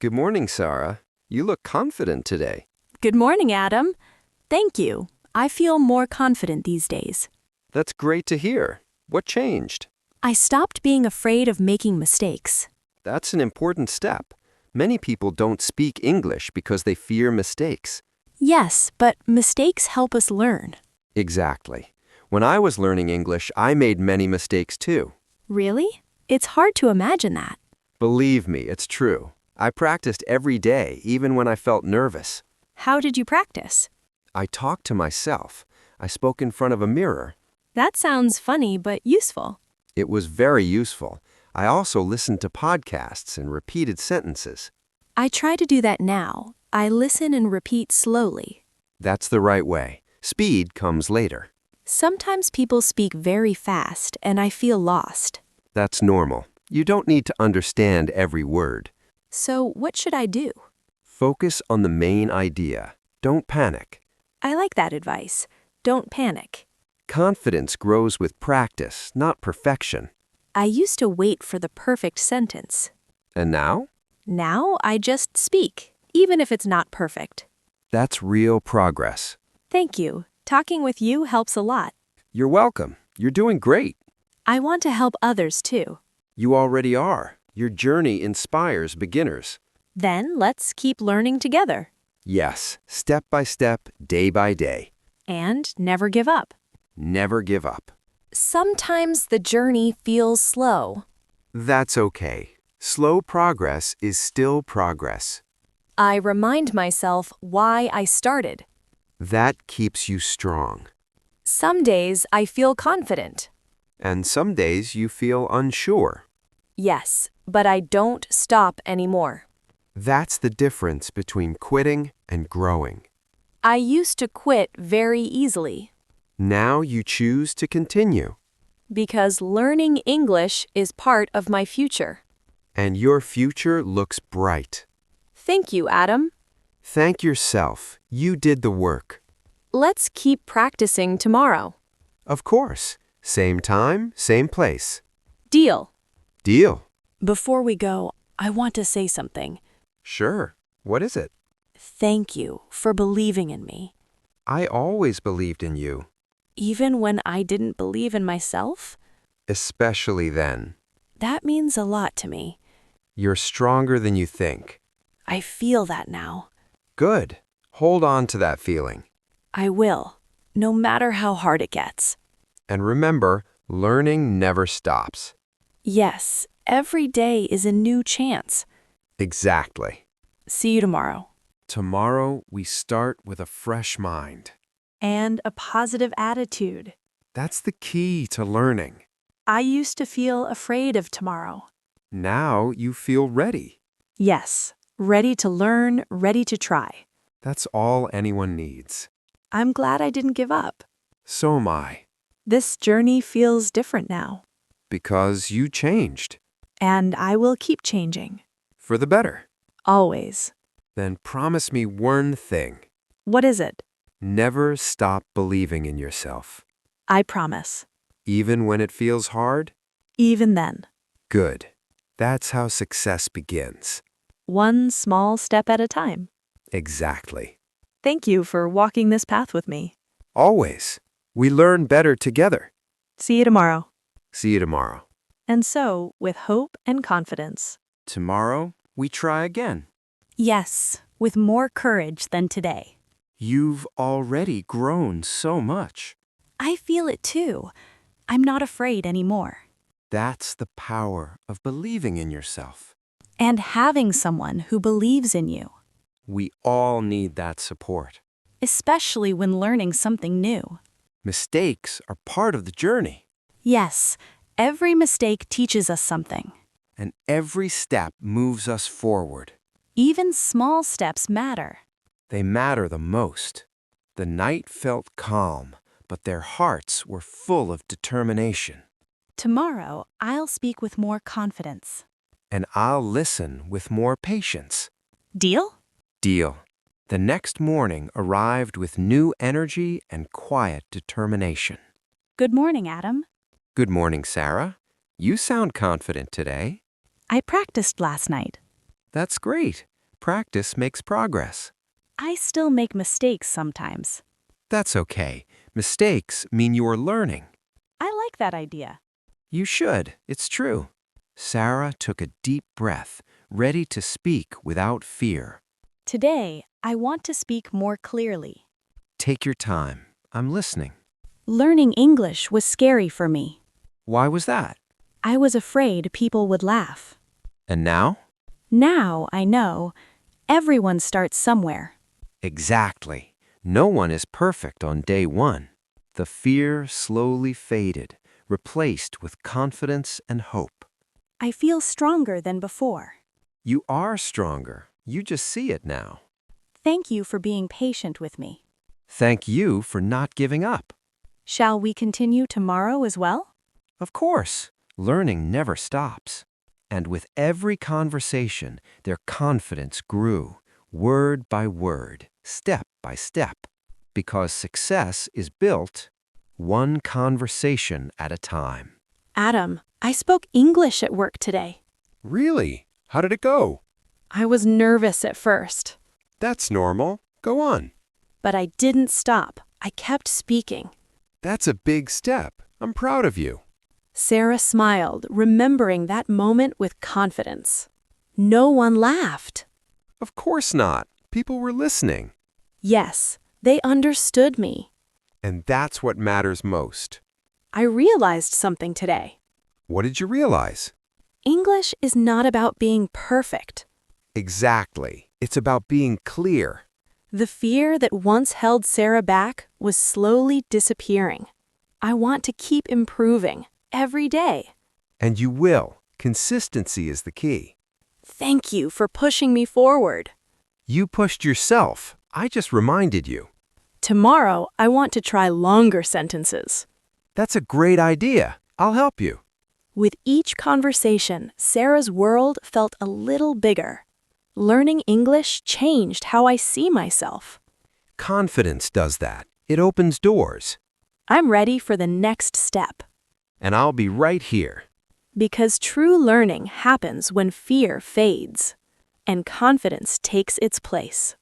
Good morning, Sarah. You look confident today. Good morning, Adam. Thank you. I feel more confident these days. That's great to hear. What changed? I stopped being afraid of making mistakes. That's an important step. Many people don't speak English because they fear mistakes. Yes, but mistakes help us learn. Exactly. When I was learning English, I made many mistakes too. Really? It's hard to imagine that. Believe me, it's true. I practiced every day, even when I felt nervous. How did you practice? I talked to myself. I spoke in front of a mirror. That sounds funny but useful. It was very useful. I also listened to podcasts and repeated sentences. I try to do that now. I listen and repeat slowly. That's the right way. Speed comes later. Sometimes people speak very fast and I feel lost. That's normal. You don't need to understand every word. So what should I do? Focus on the main idea. Don't panic. I like that advice. Don't panic. Confidence grows with practice, not perfection. I used to wait for the perfect sentence. And now? Now I just speak, even if it's not perfect. That's real progress. Thank you. Talking with you helps a lot. You're welcome. You're doing great. I want to help others too. You already are. Your journey inspires beginners. Then let's keep learning together. Yes, step by step, day by day. And never give up. Never give up. Sometimes the journey feels slow. That's okay. Slow progress is still progress. I remind myself why I started. That keeps you strong. Some days I feel confident. And some days you feel unsure. Yes, but I don't stop anymore. That's the difference between quitting and growing. I used to quit very easily. Now you choose to continue. Because learning English is part of my future. And your future looks bright. Thank you, Adam. Thank yourself. You did the work. Let's keep practicing tomorrow. Of course. Same time, same place. Deal. Deal. Before we go, I want to say something. Sure. What is it? Thank you for believing in me. I always believed in you. Even when I didn't believe in myself? Especially then. That means a lot to me. You're stronger than you think. I feel that now. Good. Hold on to that feeling. I will, no matter how hard it gets. And remember, learning never stops. Yes, every day is a new chance. Exactly. See you tomorrow. Tomorrow, we start with a fresh mind. And a positive attitude. That's the key to learning. I used to feel afraid of tomorrow. Now you feel ready. Yes, ready to learn, ready to try. That's all anyone needs. I'm glad I didn't give up. So am I. This journey feels different now. Because you changed. And I will keep changing. For the better. Always. Then promise me one thing. What is it? Never stop believing in yourself. I promise. Even when it feels hard? Even then. Good. That's how success begins. One small step at a time. Exactly. Thank you for walking this path with me. Always. We learn better together. See you tomorrow. See you tomorrow. And so, with hope and confidence. Tomorrow, we try again. Yes, with more courage than today. You've already grown so much. I feel it too. I'm not afraid anymore. That's the power of believing in yourself. And having someone who believes in you. We all need that support. Especially when learning something new. Mistakes are part of the journey. Yes, every mistake teaches us something. And every step moves us forward. Even small steps matter. They matter the most. The night felt calm, but their hearts were full of determination. Tomorrow, I'll speak with more confidence. And I'll listen with more patience. Deal? Deal. The next morning arrived with new energy and quiet determination. Good morning, Adam. Good morning, Sarah. You sound confident today. I practiced last night. That's great. Practice makes progress. I still make mistakes sometimes. That's okay. Mistakes mean you're learning. I like that idea. You should. It's true. Sarah took a deep breath, ready to speak without fear. Today, I want to speak more clearly. Take your time. I'm listening. Learning English was scary for me. Why was that? I was afraid people would laugh. And now? Now I know everyone starts somewhere. Exactly. No one is perfect on day one. The fear slowly faded, replaced with confidence and hope. I feel stronger than before. You are stronger. You just see it now. Thank you for being patient with me. Thank you for not giving up. Shall we continue tomorrow as well? Of course, learning never stops. And with every conversation, their confidence grew, word by word, step by step. Because success is built one conversation at a time. Adam, I spoke English at work today. Really? How did it go? I was nervous at first, That's normal. Go on. but I didn't stop. I kept speaking. That's a big step. I'm proud of you. Sarah smiled, remembering that moment with confidence. No one laughed. Of course not. People were listening. Yes, they understood me. And that's what matters most. I realized something today. What did you realize? English is not about being perfect. Exactly. It's about being clear. The fear that once held Sarah back was slowly disappearing. I want to keep improving every day. And you will. Consistency is the key. Thank you for pushing me forward. You pushed yourself. I just reminded you. Tomorrow, I want to try longer sentences. That's a great idea. I'll help you. With each conversation, Sarah's world felt a little bigger. Learning English changed how I see myself. Confidence does that. It opens doors. I'm ready for the next step. And I'll be right here. Because true learning happens when fear fades and confidence takes its place.